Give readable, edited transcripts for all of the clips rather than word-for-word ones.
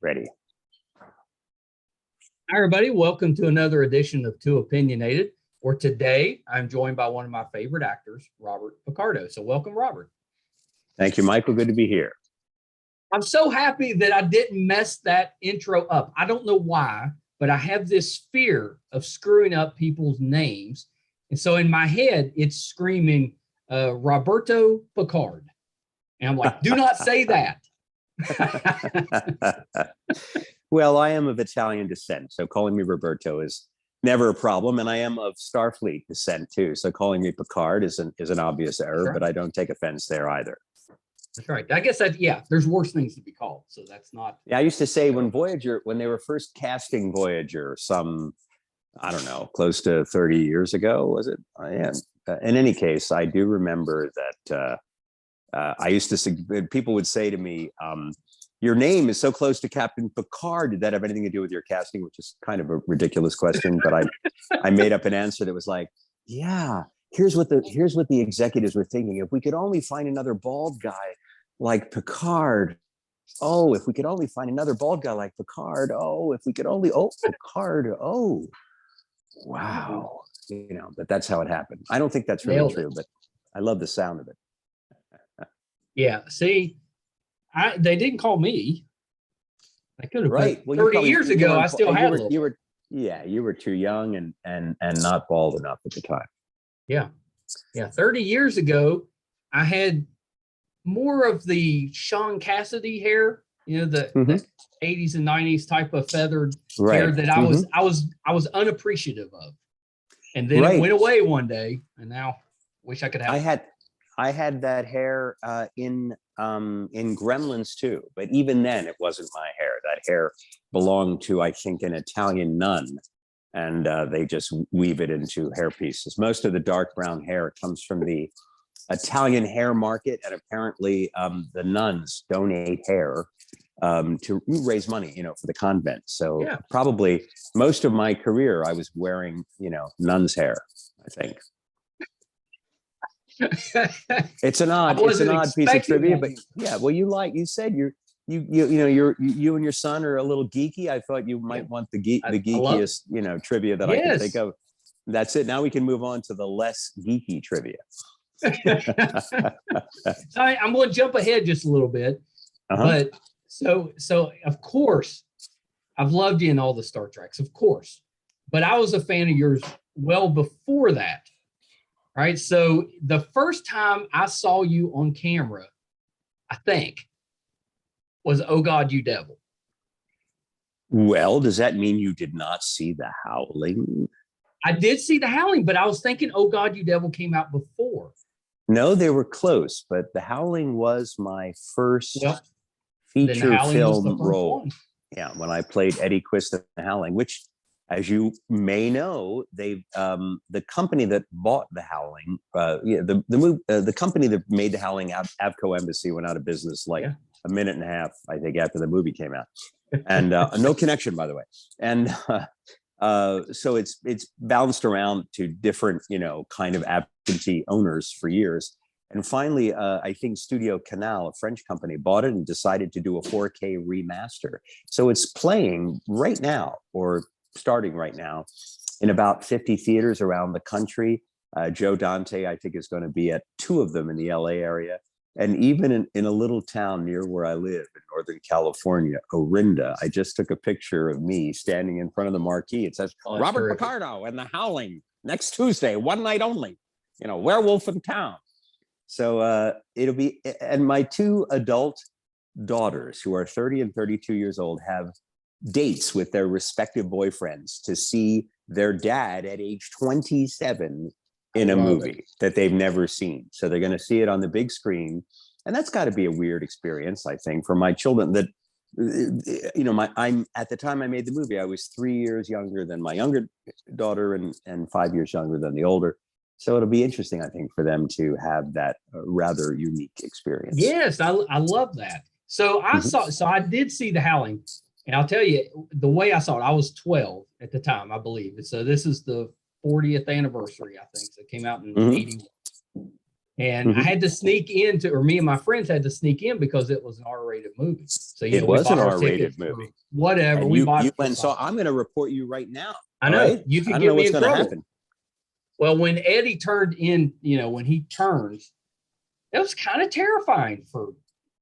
Ready. Hi, everybody. Welcome to another edition of Too Opinionated, where today I'm joined by one of my favorite actors, Robert Picardo. So welcome, Robert. Thank you, Michael. Good to be here. I'm so happy that I didn't mess that intro up. I don't know why, but I have this fear of screwing up people's names. And so in my head, it's screaming, Roberto Picard. And I'm like, do not say that. Well, I am of Italian descent, so calling me Roberto is never a problem. And I am of Starfleet descent too, so calling me Picard is an obvious error, Sure. But I don't take offense there either. That's right. I guess there's worse things to be called, so that's not. Yeah, I used to say when they were first casting Voyager, I don't know, close to 30 years ago, was it? In any case, I do remember that I used to, people would say to me, your name is so close to Captain Picard. Did that have anything to do with your casting? Which is kind of a ridiculous question, but I made up an answer that was like, yeah, here's what the executives were thinking. If we could only find another bald guy like Picard. Oh, if we could only find another bald guy like Picard. Oh, if we could only, Picard. Oh, wow. But that's how it happened. I don't think that's really true, but I love the sound of it. Yeah. See, they didn't call me. I could have. Right. Well, 30 years ago, I still had a little. You were too young and not bald enough at the time. Yeah. 30 years ago, I had more of the Sean Cassidy hair. The 80s and 90s type of feathered hair that I was unappreciative of, and then it went away one day, and now wish I could have. I had that hair in Gremlins too, but even then it wasn't my hair. That hair belonged to, I think, an Italian nun, and they just weave it into hair pieces. Most of the dark brown hair comes from the Italian hair market, and apparently the nuns donate hair to raise money, for the convent. So probably most of my career I was wearing, nuns' hair, I think. It's an odd piece of trivia, but yeah. Well, you said you and your son are a little geeky. I thought you might want the geekiest, trivia that I can think of. That's it. Now we can move on to the less geeky trivia. I'm going to jump ahead just a little bit, but so of course, I've loved you in all the Star Treks, of course, but I was a fan of yours well before that. All right. So the first time I saw you on camera, I think, was "Oh God, You Devil." Well, does that mean you did not see The Howling? I did see The Howling, but I was thinking "Oh God, You Devil" came out before. No, they were close, but The Howling was my first feature film role. Yeah, when I played Eddie Quist in The Howling, which, as you may know, the company that bought The Howling, the company that made The Howling, Avco Embassy, went out of business a minute and a half, I think, after the movie came out, and no connection, by the way. And so it's bounced around to different, kind of absentee owners for years. And finally, I think Studio Canal, a French company, bought it and decided to do a 4K remaster. So it's playing right now, or starting right now, in about 50 theaters around the country. Joe Dante, I think, is going to be at 2 of them in the LA area. And even in a little town near where I live in Northern California, Orinda, I just took a picture of me standing in front of the marquee. It says, Robert Picardo and The Howling, next Tuesday, one night only, werewolf in town. So it'll be, and my 2 adult daughters, who are 30 and 32 years old, have dates with their respective boyfriends to see their dad at age 27 in a movie that they've never seen. So they're going to see it on the big screen. And that's got to be a weird experience, I think, for my children. That, I'm at the time I made the movie, I was 3 years younger than my younger daughter and 5 years younger than the older. So it'll be interesting, I think, for them to have that rather unique experience. Yes, I love that. So I did see The Howling, and I'll tell you, the way I saw it, I was 12 at the time, I believe. So this is the 40th anniversary, I think. So it came out in 81. And I had to sneak into, or me and my friends had to sneak in because it was an R-rated movie. So it was an R-rated movie. Whatever. And you went and saw. I'm going to report you right now. I know. Right? You could I don't get know me what's in going to trouble. happen. Well, when Eddie turned in, when he turns, it was kind of terrifying for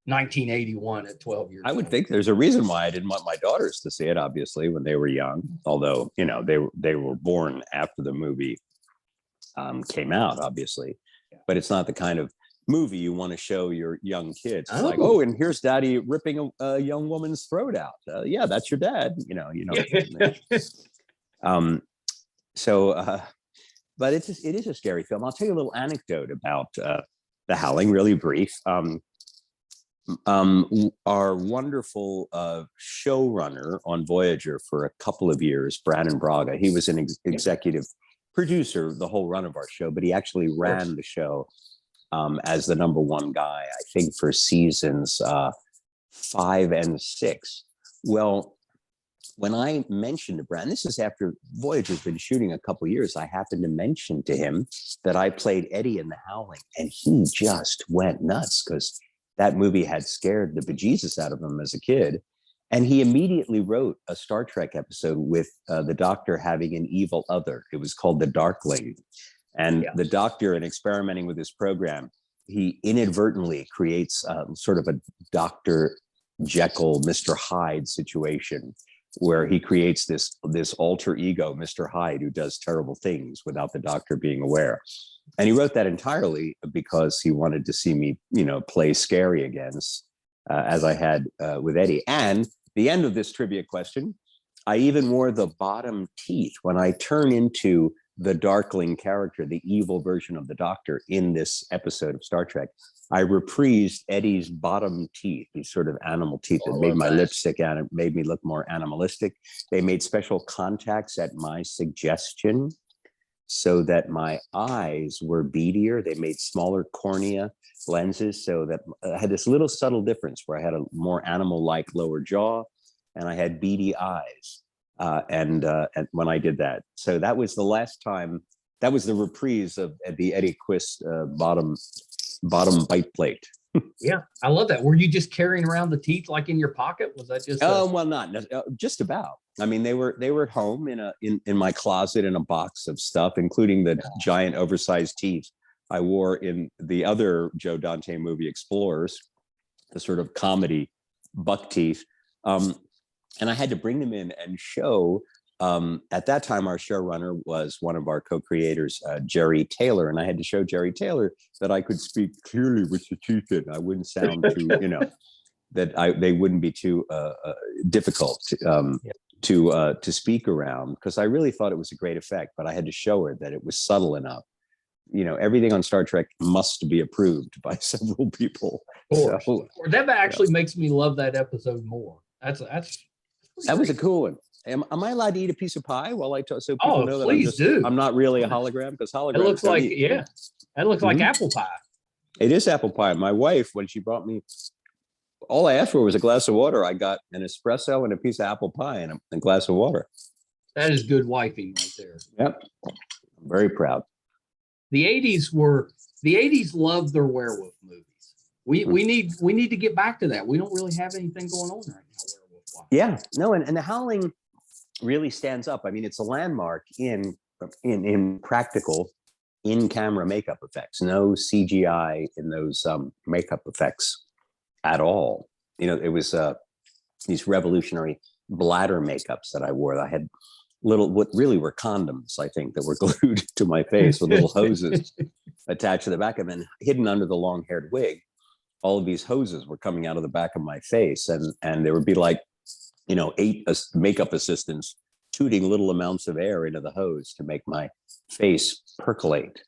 1981 at 12 years old. I would think there's a reason why I didn't want my daughters to see it, obviously, when they were young. Although, they were born after the movie came out, obviously. But it's not the kind of movie you want to show your young kids. It's like, and here's daddy ripping a young woman's throat out. Yeah, that's your dad. But it is a scary film. I'll tell you a little anecdote about The Howling, really brief. Our wonderful showrunner on Voyager for a couple of years, Brandon Braga, he was an executive producer the whole run of our show, but he actually ran the show as the number one guy, I think, for seasons 5 and 6. Well, when I mentioned to Brandon, this is after Voyager's been shooting a couple of years, I happened to mention to him that I played Eddie in The Howling, and he just went nuts because that movie had scared the bejesus out of him as a kid. And he immediately wrote a Star Trek episode with the Doctor having an evil other. It was called The Darkling. And the Doctor, in experimenting with this program, he inadvertently creates sort of a Dr. Jekyll, Mr. Hyde situation, where he creates this alter ego, Mr. Hyde, who does terrible things without the Doctor being aware. And he wrote that entirely because he wanted to see me, play scary again, as I had with Eddie. And the end of this trivia question, I even wore the bottom teeth when I turn into the Darkling character, the evil version of the Doctor in this episode of Star Trek. I reprised Eddie's bottom teeth, these sort of animal teeth that made my lipstick and it made me look more animalistic. They made special contacts at my suggestion so that my eyes were beadier. They made smaller cornea lenses so that I had this little subtle difference where I had a more animal-like lower jaw and I had beady eyes. And when I did that, so that was the last time. That was the reprise of the Eddie Quist bottom bite plate. Yeah, I love that. Were you just carrying around the teeth like in your pocket? Was that just? Well, not just about. I mean, they were at home in my closet in a box of stuff, including the giant oversized teeth I wore in the other Joe Dante movie, Explorers, the sort of comedy buck teeth. And I had to bring them in and show. At that time, our showrunner was one of our co-creators, Jerry Taylor, and I had to show Jerry Taylor that I could speak clearly with the teeth in. I wouldn't sound too, they wouldn't be too difficult to speak around, because I really thought it was a great effect. But I had to show her that it was subtle enough. Everything on Star Trek must be approved by several people. So, that actually makes me love that episode more. That was a cool one. Am I allowed to eat a piece of pie while I talk? So people know that I'm not really a hologram, because holograms. It looks like that looks like apple pie. It is apple pie. My wife, when she brought me, all I asked for was a glass of water. I got an espresso and a piece of apple pie and a glass of water. That is good wifing right there. Yep, I'm very proud. The 80s loved their werewolf movies. We need to get back to that. We don't really have anything going on right now. Yeah, no, and The Howling really stands up. I mean, it's a landmark in practical, in-camera makeup effects. No CGI in those makeup effects at all. It was these revolutionary bladder makeups that I wore. I had what really were condoms, I think, that were glued to my face with little hoses attached to the back of them, and hidden under the long-haired wig. All of these hoses were coming out of the back of my face, and there would be like 8 makeup assistants tooting little amounts of air into the hose to make my face percolate.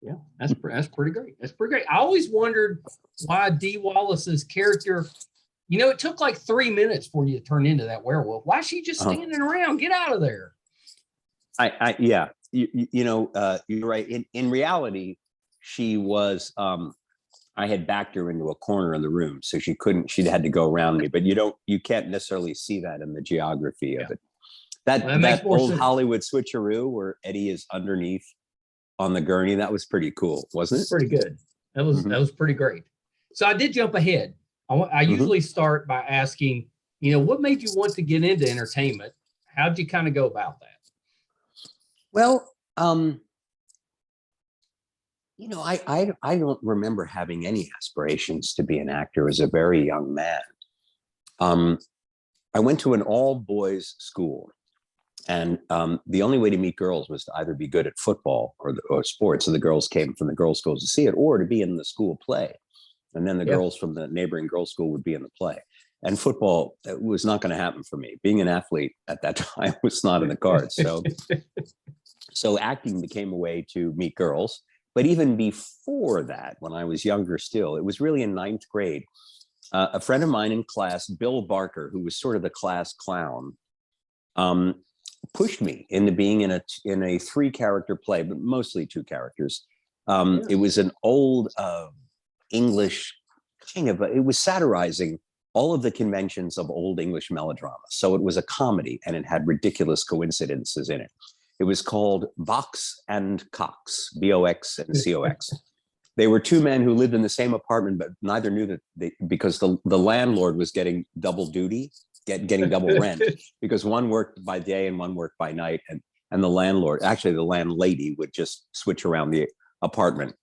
Yeah, that's pretty great. That's pretty great. I always wondered why Dee Wallace's character, it took like 3 minutes for you to turn into that werewolf. Why is she just standing around? Get out of there. Yeah, you're right. In reality, she was. I had backed her into a corner of the room, so she'd had to go around me, but you can't necessarily see that in the geography of it. That old sense. Hollywood switcheroo where Eddie is underneath on the gurney. That was pretty cool, wasn't it? Pretty good. That was pretty great. So I did jump ahead. I usually start by asking, what made you want to get into entertainment? How'd you kind of go about that? Well, I don't remember having any aspirations to be an actor as a very young man. I went to an all-boys school, and the only way to meet girls was to either be good at football or sports. So the girls came from the girls' schools to see it, or to be in the school play. And then the girls from the neighboring girls' school would be in the play. And football was not going to happen for me. Being an athlete at that time was not in the cards. So acting became a way to meet girls. But even before that, when I was younger still, it was really in ninth grade. A friend of mine in class, Bill Barker, who was sort of the class clown, pushed me into being in a 3-character play, but mostly 2 characters. It was an old English it was satirizing all of the conventions of old English melodrama. So it was a comedy, and it had ridiculous coincidences in it. It was called Box and Cox, B-O-X and C-O-X. They were 2 men who lived in the same apartment, but neither knew that because the landlord was getting double duty, getting double rent, because one worked by day and one worked by night. And the landlord, actually the landlady, would just switch around the apartment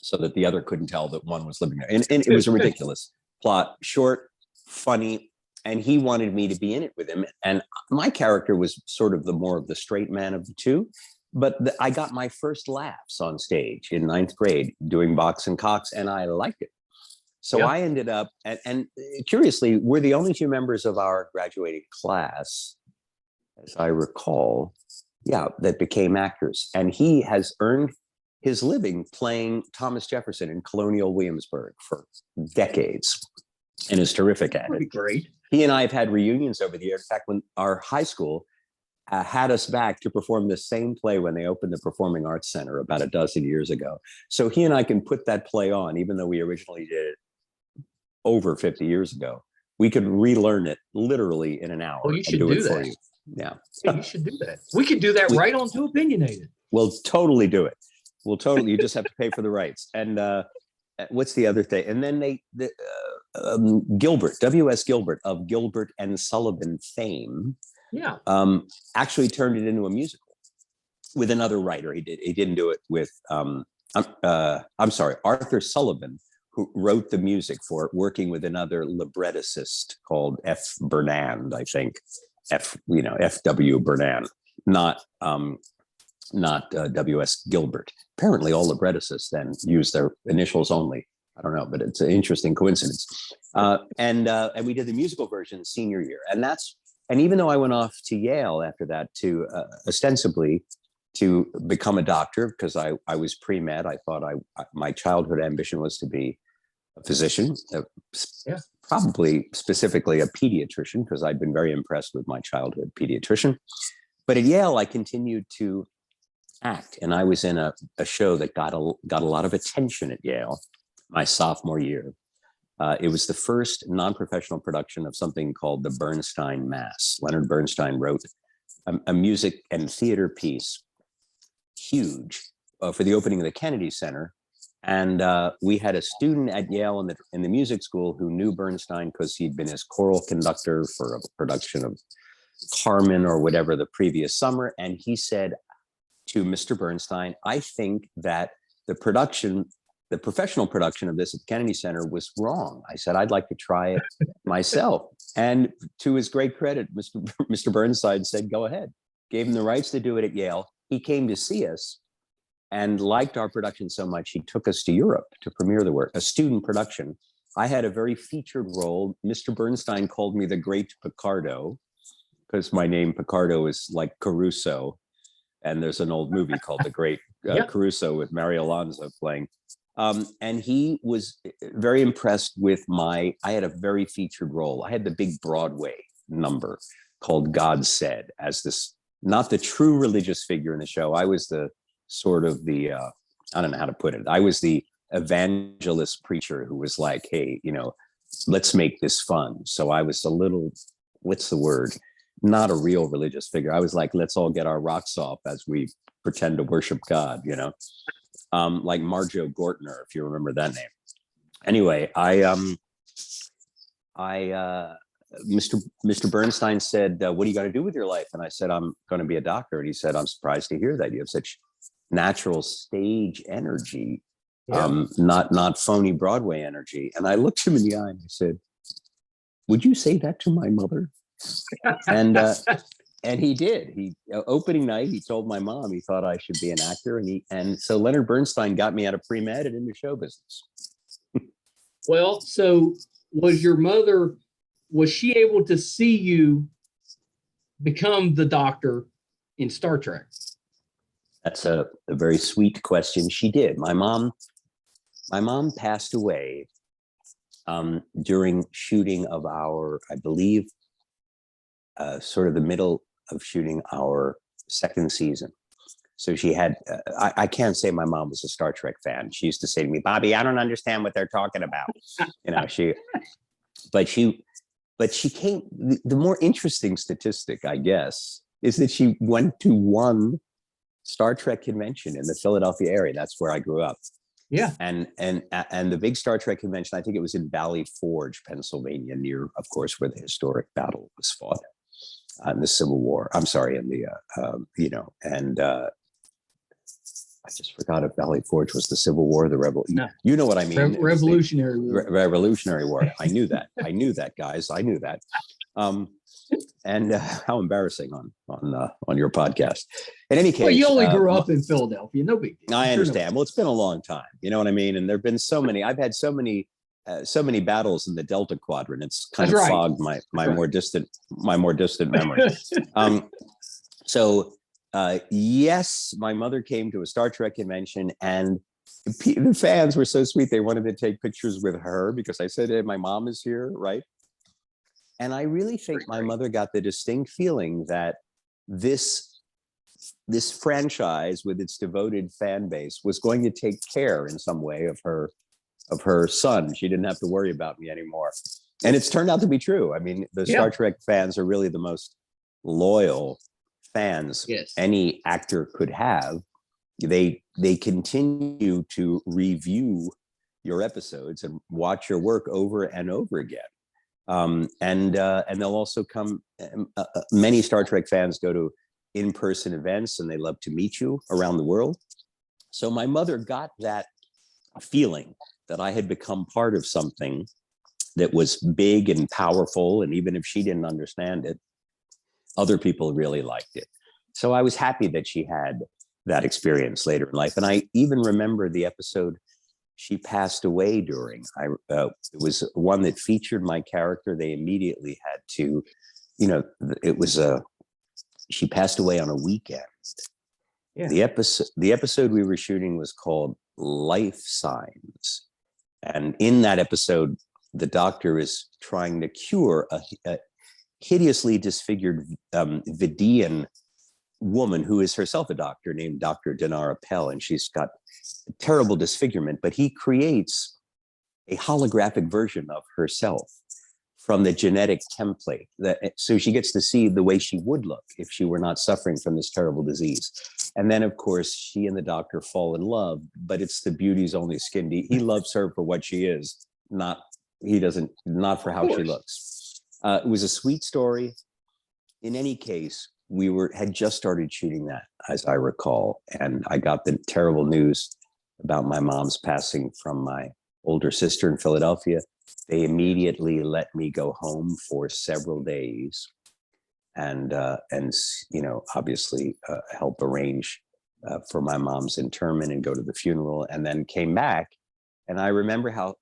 so that the other couldn't tell that one was living there. And it was a ridiculous plot, short, funny, and he wanted me to be in it with him. And my character was sort of more of the straight man of the 2. But I got my first laughs on stage in ninth grade doing Box and Cox, and I liked it. So I ended up, and curiously, we're the only 2 members of our graduating class, as I recall, that became actors. And he has earned his living playing Thomas Jefferson in Colonial Williamsburg for decades, and is terrific at it. Great. He and I have had reunions over the years. In fact, when our high school had us back to perform the same play when they opened the Performing Arts Center about a dozen years ago. So he and I can put that play on, even though we originally did it over 50 years ago. We could relearn it literally in an hour. Well, you should do that. For you. Yeah. Hey, you should do that. We could do that right on Too Opinionated. We'll totally do it. You just have to pay for the rights. And what's the other thing? And then Gilbert, W.S. Gilbert of Gilbert and Sullivan fame, actually turned it into a musical with another writer. He didn't do it with, Arthur Sullivan, who wrote the music for it, working with another librettist called F. Burnand, I think. F.W. Burnand, not W.S. Gilbert. Apparently all librettists then use their initials only. I don't know, but it's an interesting coincidence. And we did the musical version senior year. And even though I went off to Yale after that to ostensibly to become a doctor, because I was pre-med, I thought my childhood ambition was to be a physician, probably specifically a pediatrician, because I'd been very impressed with my childhood pediatrician. But at Yale, I continued to act, and I was in a show that got a lot of attention at Yale my sophomore year. It was the first non-professional production of something called the Bernstein Mass. Leonard Bernstein wrote a music and theater piece, huge, for the opening of the Kennedy Center. And we had a student at Yale in the music school who knew Bernstein because he'd been his choral conductor for a production of Carmen or whatever the previous summer. And he said to Mr. Bernstein, I think that the professional production of this at the Kennedy Center was wrong. I said, I'd like to try it myself. And to his great credit, Mr. Bernstein said, go ahead. Gave him the rights to do it at Yale. He came to see us and liked our production so much, he took us to Europe to premiere the work, a student production. I had a very featured role. Mr. Bernstein called me the Great Picardo, because my name Picardo is like Caruso. And there's an old movie called The Great Caruso with Mario Alonso playing. And he was very impressed with I had a very featured role. I had the big Broadway number called God Said, as this, not the true religious figure in the show. I was the sort of I don't know how to put it. I was the evangelist preacher who was like, hey, let's make this fun. So I was a little, what's the word? not a real religious figure. I was like, let's all get our rocks off as we pretend to worship God, like Marjo Gortner, if you remember that name. Anyway, Mr. Bernstein said, what do you got to do with your life? And I said, I'm going to be a doctor. And he said, I'm surprised to hear that you have such natural stage energy, not phony Broadway energy. And I looked him in the eye and I said, would you say that to my mother? And he did. Opening night, he told my mom he thought I should be an actor. And so Leonard Bernstein got me out of pre-med and into show business. Well, so was your mother, was she able to see you become the doctor in Star Trek? That's a very sweet question. She did. My mom passed away during shooting of our, I believe, sort of the middle of shooting our second season. So she had, I can't say my mom was a Star Trek fan. She used to say to me, Bobby, I don't understand what they're talking about. But she came, the more interesting statistic, I guess, is that she went to one Star Trek convention in the Philadelphia area. That's where I grew up. Yeah. And the big Star Trek convention, I think it was in Valley Forge, Pennsylvania, near, of course, where the historic battle was fought in the Civil War. I'm sorry, in the, I just forgot if Valley Forge was the Civil War, the Rebel. No. You know what I mean? Revolutionary War. Revolutionary War. I knew that. I knew that, guys. I knew that. And how embarrassing on your podcast. In any case, well, you only grew up in Philadelphia. No big deal. I understand. Well, it's been a long time. You know what I mean? And there've been so many. I've had so many battles in the Delta Quadrant. It's kind of fogged my more distant memory. Yes, my mother came to a Star Trek convention, and the fans were so sweet. They wanted to take pictures with her because I said, hey, my mom is here, right? And I really think my mother got the distinct feeling that this franchise with its devoted fan base was going to take care in some way of her son. She didn't have to worry about me anymore. And it's turned out to be true. I mean, the Star Trek fans are really the most loyal fans any actor could have. They continue to review your episodes and watch your work over and over again. And they'll also come, many Star Trek fans go to in-person events and they love to meet you around the world. So my mother got that feeling that I had become part of something that was big and powerful. And even if she didn't understand it, other people really liked it. So I was happy that she had that experience later in life. And I even remember the episode she passed away during. It was one that featured my character. They immediately had to, she passed away on a weekend. Yeah. The episode we were shooting was called Life Signs. And in that episode, the doctor is trying to cure a hideously disfigured Vidian woman who is herself a doctor named Dr. Dinara Pell, and she's got terrible disfigurement, but he creates a holographic version of herself from the genetic template, so she gets to see the way she would look if she were not suffering from this terrible disease. And then, of course, she and the doctor fall in love, but it's the beauty's only skin. He loves her for what she is, not for how she looks. It was a sweet story. In any case, we had just started shooting that, as I recall, and I got the terrible news about my mom's passing from my older sister in Philadelphia. They immediately let me go home for several days and obviously help arrange for my mom's interment and go to the funeral, and then came back. And I remember how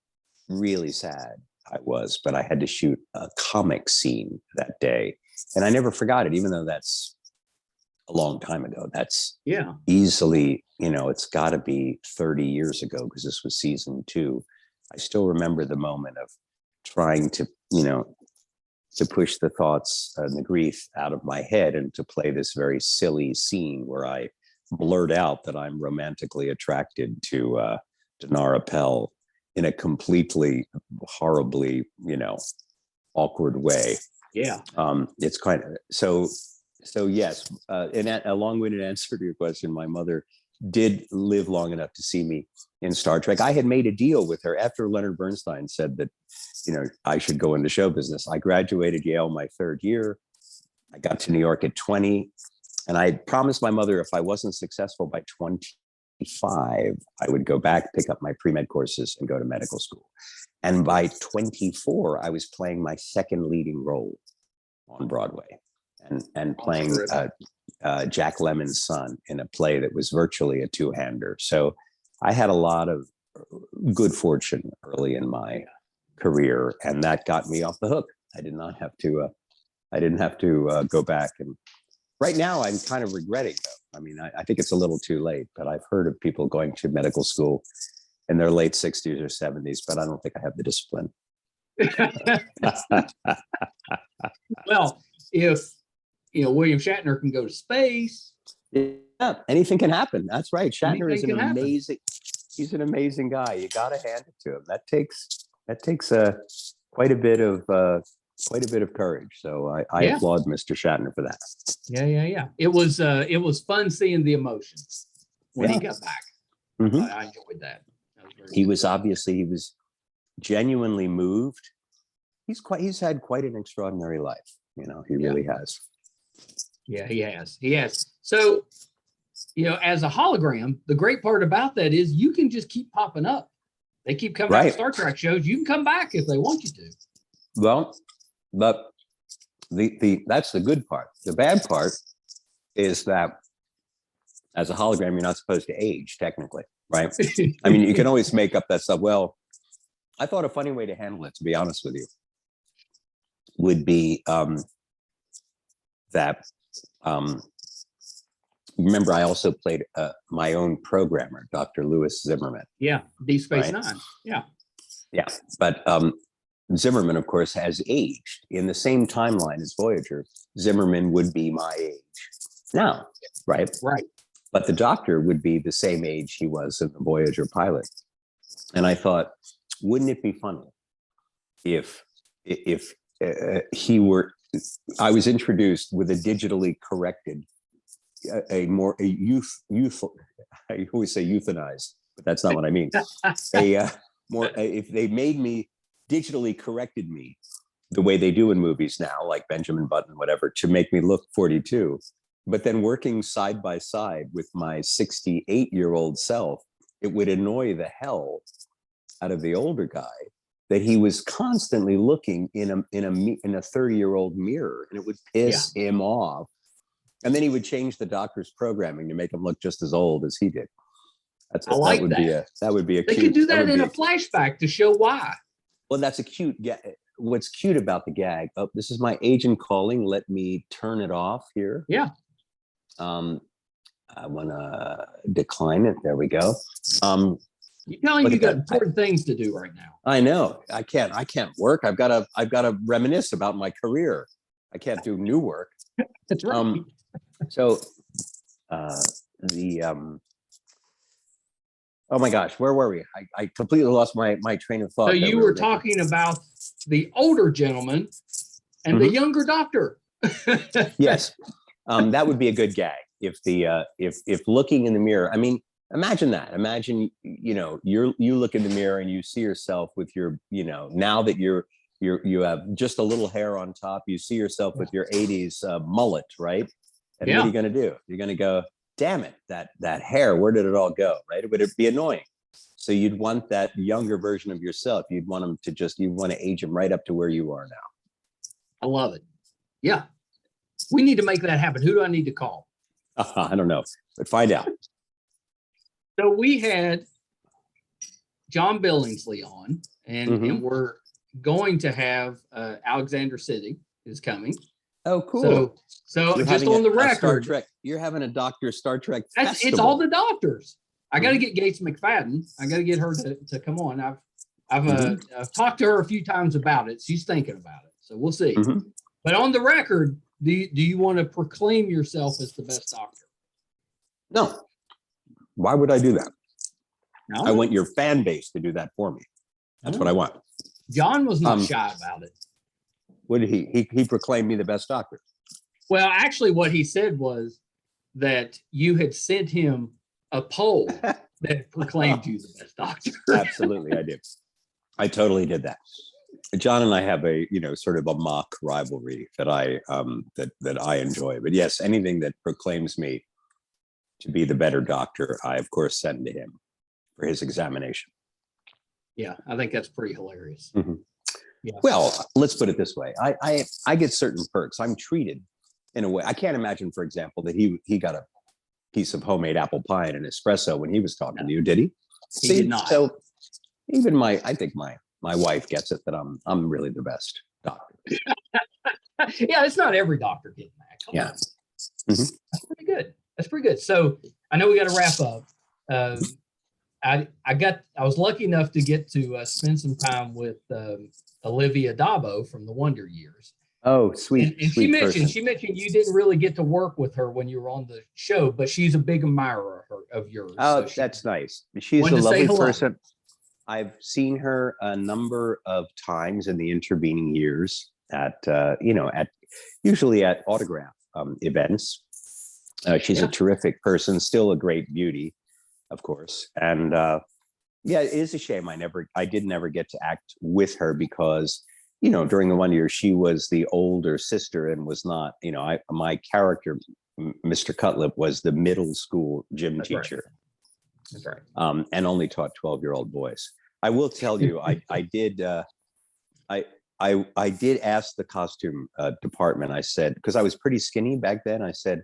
really sad I was, but I had to shoot a comic scene that day. And I never forgot it, even though that's a long time ago. That's easily, it's got to be 30 years ago because this was season 2. I still remember the moment of trying to, to push the thoughts and the grief out of my head and to play this very silly scene where I blurt out that I'm romantically attracted to Dinara Pell in a completely horribly, awkward way. Yeah. It's quite so. So yes, in a long-winded answer to your question, my mother did live long enough to see me in Star Trek. I had made a deal with her after Leonard Bernstein said that, I should go into show business. I graduated Yale my third year. I got to New York at 20, and I promised my mother if I wasn't successful by 25, I would go back, pick up my pre-med courses, and go to medical school. And by 24, I was playing my second leading role on Broadway, and playing Jack Lemmon's son in a play that was virtually a two-hander. So I had a lot of good fortune early in my career, and that got me off the hook. I did not have to. I didn't have to go back. And right now, I'm kind of regretting, though. I mean, I think it's a little too late. But I've heard of people going to medical school in their late 60s or 70s, but I don't think I have the discipline. Well, if William Shatner can go to space, yeah, anything can happen. That's right. Shatner is an amazing. He's an amazing guy. You got to hand it to him. That takes quite a bit of courage. So I applaud Mr. Shatner for that. Yeah. It was fun seeing the emotions when he got back. Mm-hmm. I enjoyed that. He was genuinely moved. He's had quite an extraordinary life. He really has. Yeah, he has. So, as a hologram, the great part about that is you can just keep popping up. They keep coming out Star Trek shows. You can come back if they want you to. Well, but that's the good part. The bad part is that as a hologram, you're not supposed to age, technically, right? I mean, you can always make up that stuff. Well, I thought a funny way to handle it, to be honest with you, would be that remember, I also played my own programmer, Dr. Louis Zimmerman. Yeah, Deep Space Nine. Yeah. But Zimmerman, of course, has aged in the same timeline as Voyager. Zimmerman would be my age now, right? Right. But the Doctor would be the same age he was in the Voyager pilot. And I thought, wouldn't it be funny if he were? I was introduced with a digitally corrected, youthful. I always say euthanized, but that's not what I mean. If they made me digitally corrected me the way they do in movies now, like Benjamin Button, whatever, to make me look 42, but then working side by side with my 68-year-old self, it would annoy the hell out of the older guy that he was constantly looking in a 30-year-old mirror, and it would piss him off. And then he would change the Doctor's programming to make him look just as old as he did. That would be a. They could do that in a flashback to show why. Well, that's a cute. What's cute about the gag? Oh, this is my agent calling. Let me turn it off here. Yeah. I want to decline it. There we go. You're telling you got important things to do right now. I know. I can't work. I've got to reminisce about my career. I can't do new work. That's right. Oh my gosh, where were we? I completely lost my train of thought. So you were talking about the older gentleman and the younger Doctor. Yes, that would be a good gag if looking in the mirror. I mean, imagine that. Imagine you look in the mirror and you see yourself with your now that you have just a little hair on top. You see yourself with your 80s mullet, right? And what are you going to do? You're going to go, damn it, that hair, where did it all go, right? Would it be annoying? So you'd want that younger version of yourself. You'd want him to you want to age him right up to where you are now. I love it. Yeah. We need to make that happen. Who do I need to call? I don't know, but find out. So we had John Billingsley on, and we're going to have Alexander Siddig is coming. Oh, cool. So just on the record, Star Trek, you're having a Doctor Star Trek festival. It's all the doctors. I got to get Gates McFadden. I got to get her to come on. I've talked to her a few times about it. She's thinking about it. So we'll see. But on the record, do you want to proclaim yourself as the best Doctor? No. Why would I do that? No? I want your fan base to do that for me. That's what I want. John was not shy about it. What did he proclaimed me the best doctor. Well, actually, what he said was that you had sent him a poll that proclaimed you the best doctor. Absolutely, I did. I totally did that. John and I have a, sort of a mock rivalry that I enjoy. But yes, anything that proclaims me to be the better doctor, I of course send to him for his examination. Yeah, I think that's pretty hilarious. Mm-hmm. Yeah. Well, let's put it this way. I get certain perks. I'm treated in a way. I can't imagine, for example, that he got a piece of homemade apple pie and an espresso when he was talking to you, did he? He did not. So even I think my wife gets it that I'm really the best doctor. Yeah, it's not every doctor getting that. Come on. Mm-hmm. That's pretty good. That's pretty good. So I know we got to wrap up. I was lucky enough to get to spend some time with Olivia Dabo from the Wonder Years. Oh, sweet. And sweet she mentioned you didn't really get to work with her when you were on the show, but she's a big admirer of yours. Oh, so that's nice. She's a lovely person. I've seen her a number of times in the intervening years at usually at autograph events. She's a terrific person, still a great beauty, of course. And it is a shame I did never get to act with her because, during the 1 year she was the older sister and was not, my character, Mr. Cutlip, was the middle school gym teacher. Right. That's right. And only taught 12-year-old boys. I will tell you, I did ask the costume department. I said, because I was pretty skinny back then, I said,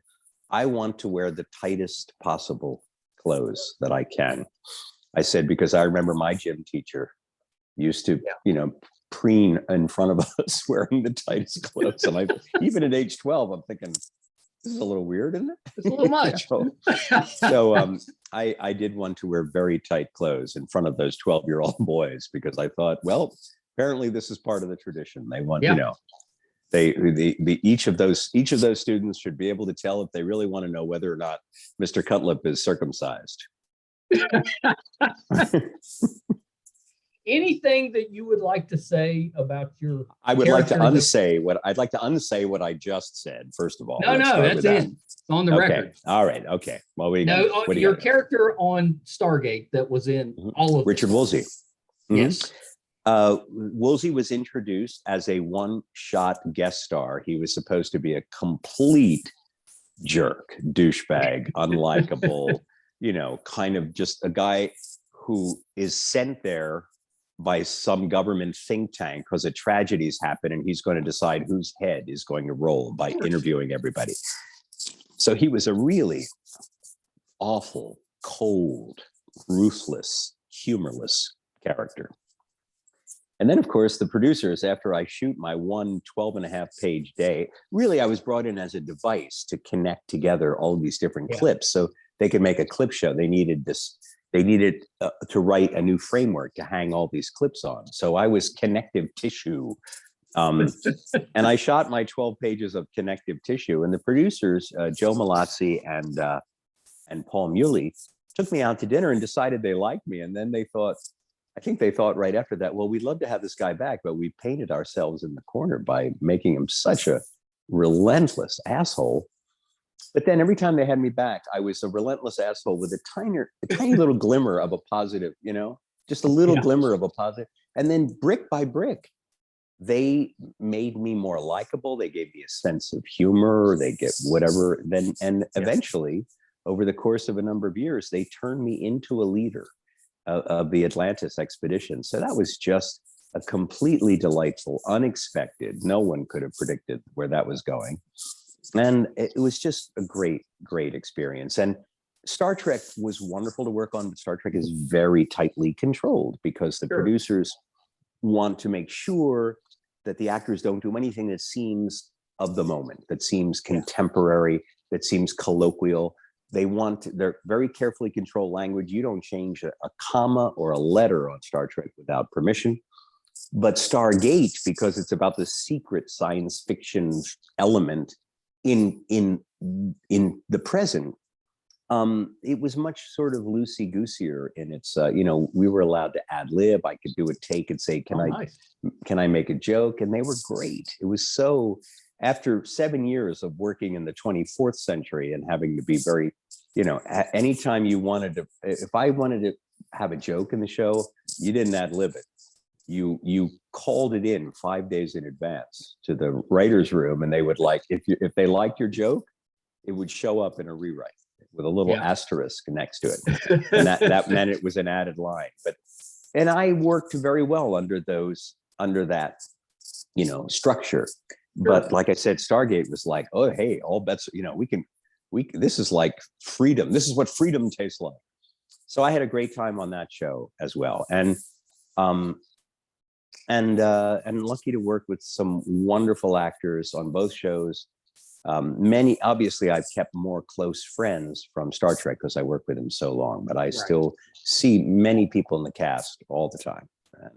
I want to wear the tightest possible clothes that I can. I said, because I remember my gym teacher used to, preen in front of us wearing the tightest clothes. And even at age 12, I'm thinking, this is a little weird, isn't it? It's a little much. So I did want to wear very tight clothes in front of those 12-year-old boys because I thought, well, apparently this is part of the tradition. They want, each of those students should be able to tell if they really want to know whether or not Mr. Cutlip is circumcised. Anything that you would like to say about your? I'd like to unsay what I just said. First of all, no, that's it. It's on the record. All right. Okay. Well, your character on Stargate that was in all of Richard Woolsey. Mm-hmm. Yes. Woolsey was introduced as a one-shot guest star. He was supposed to be a complete jerk, douchebag, unlikable, kind of just a guy who is sent there by some government think tank because a tragedy's happened and he's going to decide whose head is going to roll by interviewing everybody. So he was a really awful, cold, ruthless, humorless character. And then, of course, the producers, after I shoot my 12.5 page day, really, I was brought in as a device to connect together all of these different clips so they could make a clip show. They needed to write a new framework to hang all these clips on. So I was connective tissue. And I shot my 12 pages of connective tissue. And the producers, Joe Malazzi and Paul Muley, took me out to dinner and decided they liked me. And then I think they thought right after that, well, we'd love to have this guy back, but we painted ourselves in the corner by making him such a relentless asshole. But then every time they had me back, I was a relentless asshole with a tiny little glimmer of a positive, just a little glimmer of a positive. And then brick by brick, they made me more likable. They gave me a sense of humor. They get whatever. Eventually, over the course of a number of years, they turned me into a leader of the Atlantis expedition. So that was just a completely delightful, unexpected. No one could have predicted where that was going. And it was just a great, great experience. And Star Trek was wonderful to work on, but Star Trek is very tightly controlled because the producers want to make sure that the actors don't do anything that seems of the moment, that seems contemporary, that seems colloquial. They're very carefully controlled language. You don't change a comma or a letter on Star Trek without permission. But Stargate, because it's about the secret science fiction element in the present, It was much sort of loosey goosier in its, we were allowed to ad lib. I could do a take and say, can I make a joke? And they were great. It was so, after 7 years of working in the 24th century and having to be very, anytime you wanted to, if I wanted to have a joke in the show, you didn't ad lib it. You called it in 5 days in advance to the writer's room, and they would if they liked your joke, it would show up in a rewrite with a little asterisk next to it. And that meant it was an added line. And I worked very well under that, structure. But like I said, Stargate was like, oh, hey, all bets, this is like freedom. This is what freedom tastes like. So I had a great time on that show as well. And lucky to work with some wonderful actors on both shows. Obviously I've kept more close friends from Star Trek because I worked with them so long, but I still see many people in the cast all the time, and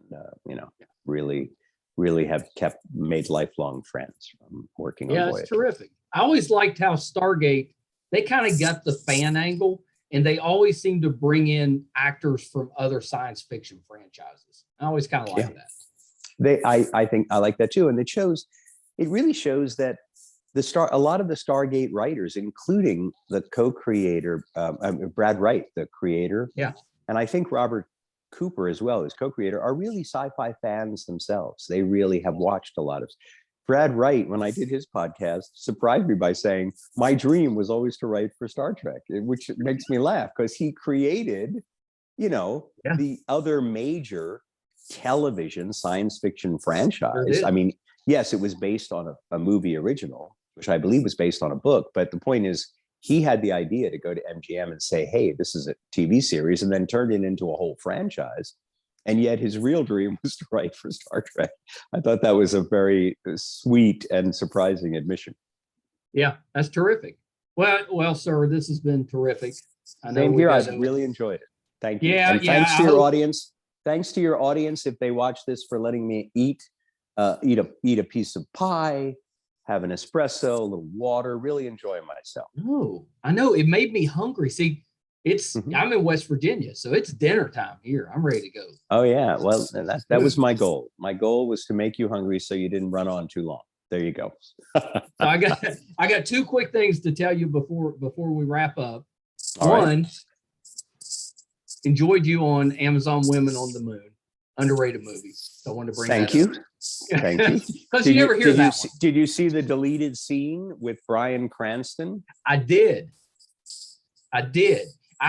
really have made lifelong friends from working on Voyager. Yeah, it's terrific. I always liked how Stargate, they kind of got the fan angle, and they always seem to bring in actors from other science fiction franchises. I always kind of like that. I think I like that too, and it really shows that a lot of the Stargate writers, including the co-creator, Brad Wright, the creator, and I think Robert Cooper as well as co-creator, are really sci-fi fans themselves. They really have watched a lot of. Brad Wright, when I did his podcast, surprised me by saying, my dream was always to write for Star Trek, which makes me laugh because he created, the other major television science fiction franchise. I mean, yes, it was based on a movie original, which I believe was based on a book. But the point is, he had the idea to go to MGM and say, hey, this is a TV series, and then turned it into a whole franchise. And yet his real dream was to write for Star Trek. I thought that was a very sweet and surprising admission. Yeah, that's terrific. Well, sir, this has been terrific. Same here. I've really enjoyed it. Thank you. And thanks to your audience. Thanks to your audience, if they watch this, for letting me eat a piece of pie, have an espresso, a little water, really enjoy myself. Oh, I know. It made me hungry. See, I'm in West Virginia, so it's dinner time here. I'm ready to go. Oh yeah. Well, that was my goal. My goal was to make you hungry so you didn't run on too long. There you go. So I got two quick things to tell you before we wrap up. All One, right. Enjoyed you on Amazon Women on the Moon. Underrated movie. So I wanted to bring Thank that you. up. Thank you. Because you never hear that one. Did you see the deleted scene with Bryan Cranston? I did. I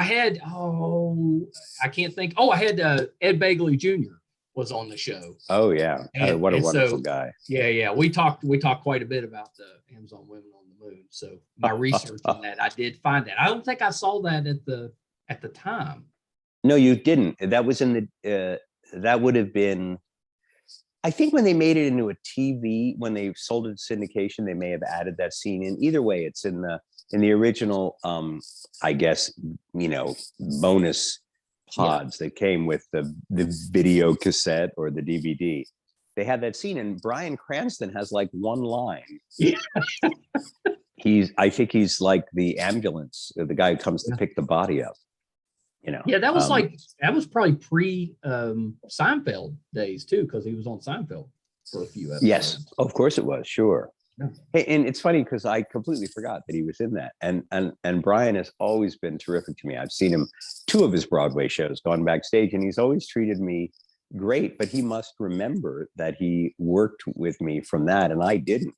had, I can't think. I had Ed Begley Jr. was on the show. Oh yeah. What a wonderful guy. Yeah. We talked quite a bit about the Amazon Women on the Moon. So my research on that, I did find that. I don't think I saw that at the time. No, you didn't. That was in that would have been, I think when they made it into a TV, when they sold it to syndication, they may have added that scene in. Either way, it's in the original, I guess, bonus pods that came with the video cassette or the DVD. They had that scene, and Bryan Cranston has like one line. Yeah. I think he's like the ambulance, the guy who comes to pick the body up. Yeah, that was probably pre Seinfeld days too, because he was on Seinfeld for a few episodes. Yes, of course it was. Sure. Yeah. Hey, and it's funny because I completely forgot that he was in that. And Bryan has always been terrific to me. I've seen him 2 of his Broadway shows, gone backstage, and he's always treated me great. But he must remember that he worked with me from that, and I didn't.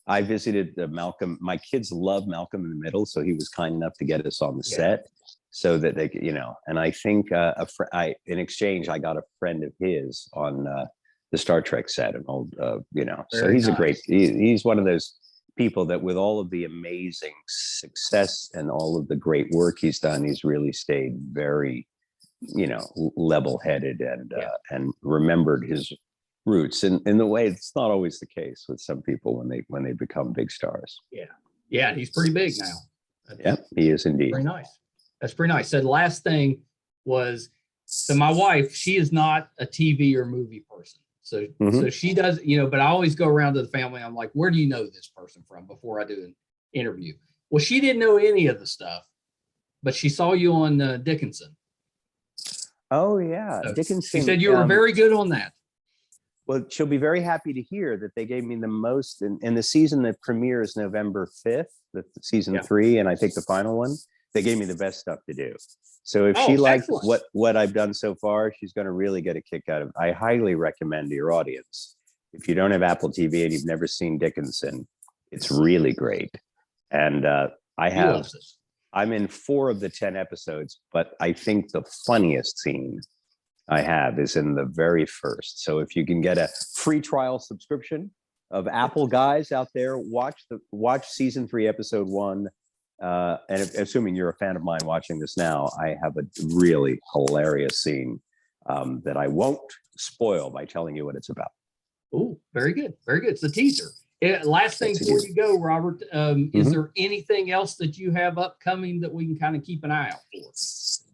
I visited Malcolm. My kids love Malcolm in the Middle, so he was kind enough to get us on the set. So that they could, and I think in exchange, I got a friend of his on the Star Trek set, an old, so he's nice. He's one of those people that with all of the amazing success and all of the great work he's done, he's really stayed very, level-headed and remembered his roots in the way it's not always the case with some people when they become big stars. Yeah, he's pretty big now. Yeah, he is indeed. Pretty nice. That's pretty nice. So the last thing was, so my wife, she is not a TV or movie person. So so she does, but I always go around to the family. I'm like, where do you know this person from before I do an interview? Well, she didn't know any of the stuff, but she saw you on Dickenson. Oh yeah, So Dickinson. she said you were very good on that. Well, she'll be very happy to hear that they gave me the most in the season that premieres November 5th, the season 3, and I think the final one. They gave me the best stuff to do. So if she liked what I've done so far, she's going to really get a kick out of it. I highly recommend to your audience, if you don't have Apple TV and you've never seen Dickenson, it's really great. And I'm in 4 of the 10 episodes, but I think the funniest scene I have is in the very first. So if you can get a free trial subscription of Apple guys out there, watch season 3, episode 1. And assuming you're a fan of mine watching this now, I have a really hilarious scene that I won't spoil by telling you what it's about. Oh, very good. Very good. It's a teaser. Last thing before you go, Robert, is there anything else that you have upcoming that we can kind of keep an eye out for?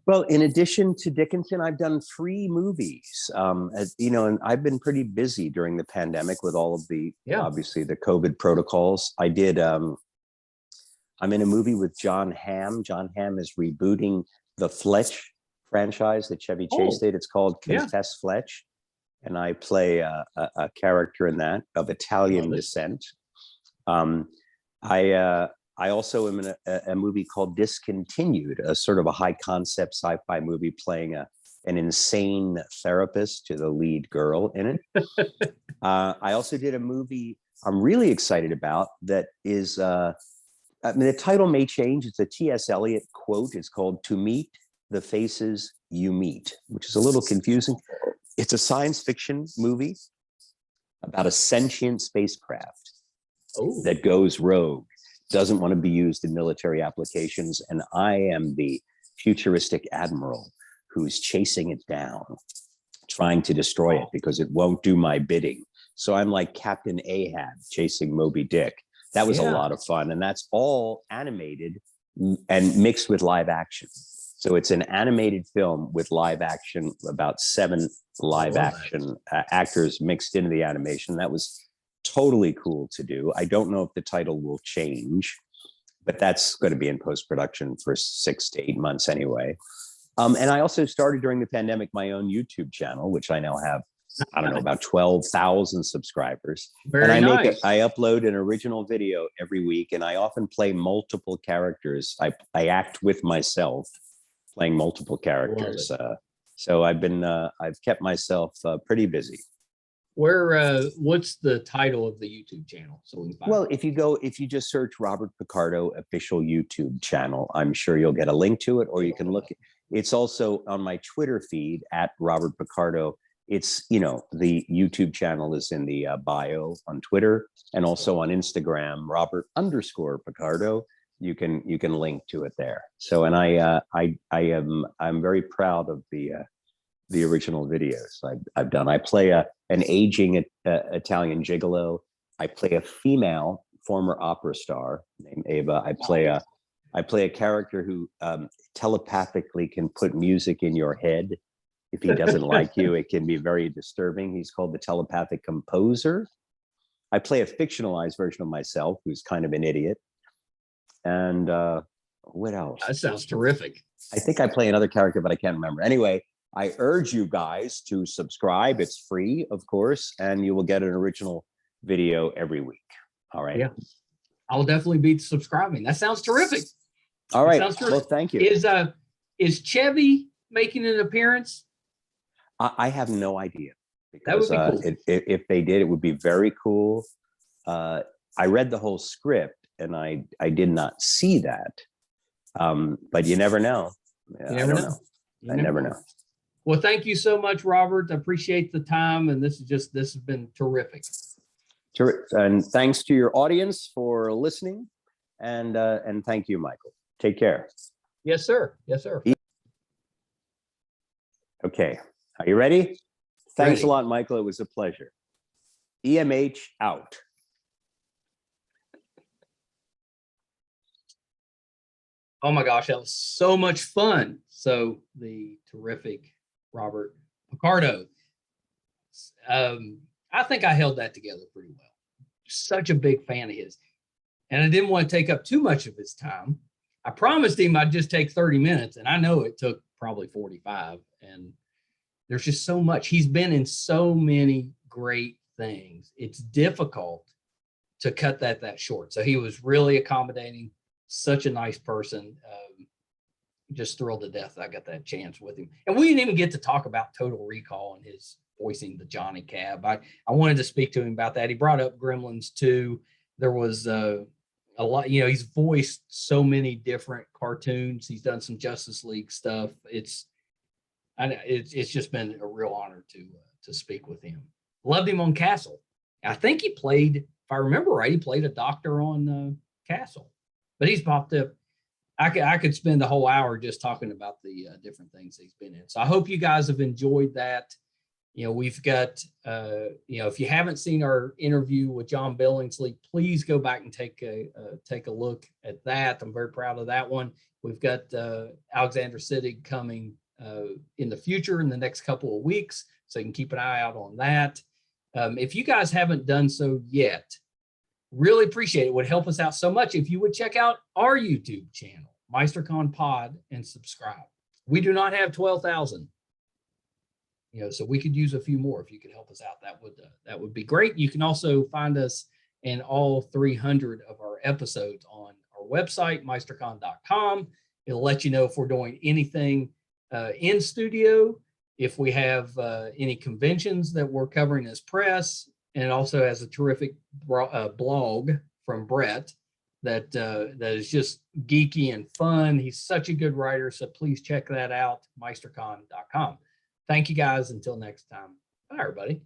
Well, in addition to Dickinson, I've done 3 movies, and I've been pretty busy during the pandemic with all of the, obviously the COVID protocols. I did, I'm in a movie with John Hamm. John Hamm is rebooting the Fletch franchise that Chevy Chase did. It's called Confess Fletch. And I play a character in that of Italian descent. I also am in a movie called Discontinued, a sort of a high concept sci-fi movie playing an insane therapist to the lead girl in it. I also did a movie I'm really excited about that is, the title may change. It's a T.S. Eliot quote. It's called To Meet the Faces You Meet, which is a little confusing. It's a science fiction movie about a sentient spacecraft that goes rogue, doesn't want to be used in military applications. And I am the futuristic admiral who's chasing it down, trying to destroy it because it won't do my bidding. So I'm like Captain Ahab chasing Moby Dick. That was a lot of fun. And that's all animated and mixed with live action. So it's an animated film with live action, about 7 live action actors mixed into the animation. That was totally cool to do. I don't know if the title will change, but that's going to be in post-production for 6 to 8 months anyway. And I also started during the pandemic my own YouTube channel, which I now have, I don't know, about 12,000 subscribers. Very nice. I upload an original video every week, and I often play multiple characters. I act with myself, playing multiple characters. So I've kept myself pretty busy. What's the title of the YouTube channel? So we can find if you just search Robert Picardo official YouTube channel, I'm sure you'll get a link to it, or you can look. It's also on my Twitter feed at Robert Picardo. It's, the YouTube channel is in the bio on Twitter, and also on Instagram, Robert_Picardo. You can link to it there. So, and I'm very proud of the original videos I've done. I play an aging Italian gigolo. I play a female former opera star named Ava. I play a character who telepathically can put music in your head. If he doesn't like you, it can be very disturbing. He's called the telepathic composer. I play a fictionalized version of myself who's kind of an idiot. And what else? That sounds terrific. I think I play another character, but I can't remember. Anyway, I urge you guys to subscribe. It's free, of course, and you will get an original video every week. All right. Yeah, I'll definitely be subscribing. That sounds terrific. All right. Well, thank you. Is Chevy making an appearance? I have no idea. Because, that would be cool. If they did, it would be very cool. I read the whole script, and I did not see that. But you never know. I don't know. I never know. Well, thank you so much, Robert. I appreciate the time, and this has been terrific. And thanks to your audience for listening, and thank you, Michael. Take care. Yes, sir. Yes, sir. Okay. Are you ready? Thanks a lot, Michael. It was a pleasure. EMH out. Oh my gosh, that was so much fun. So the terrific Robert Picardo. I think I held that together pretty well. Such a big fan of his. And I didn't want to take up too much of his time. I promised him I'd just take 30 minutes, and I know it took probably 45. And there's just so much. He's been in so many great things. It's difficult to cut that short. So he was really accommodating, such a nice person. Just thrilled to death that I got that chance with him. And we didn't even get to talk about Total Recall and his voicing the Johnny Cab. I wanted to speak to him about that. He brought up Gremlins 2. There was a lot, he's voiced so many different cartoons. He's done some Justice League stuff. It's just been a real honor to speak with him. Loved him on Castle. I think he played, if I remember right, he played a doctor on Castle. But he's popped up. I could spend a whole hour just talking about the different things he's been in. So I hope you guys have enjoyed that. We've got, if you haven't seen our interview with John Billingsley, please go back and take a look at that. I'm very proud of that one. We've got Alexander Siddig coming in the future in the next couple of weeks, so you can keep an eye out on that. If you guys haven't done so yet, really appreciate it. It would help us out so much if you would check out our YouTube channel, Meisterkhan Pod, and subscribe. We do not have 12,000. So we could use a few more. If you could help us out, that would be great. You can also find us in all 300 of our episodes on our website, meisterkhan.com. It'll let you know if we're doing anything in studio, if we have any conventions that we're covering as press, and it also has a terrific blog from Brett that is just geeky and fun. He's such a good writer, so please check that out, meisterkhan.com. Thank you guys. Until next time. Bye, everybody.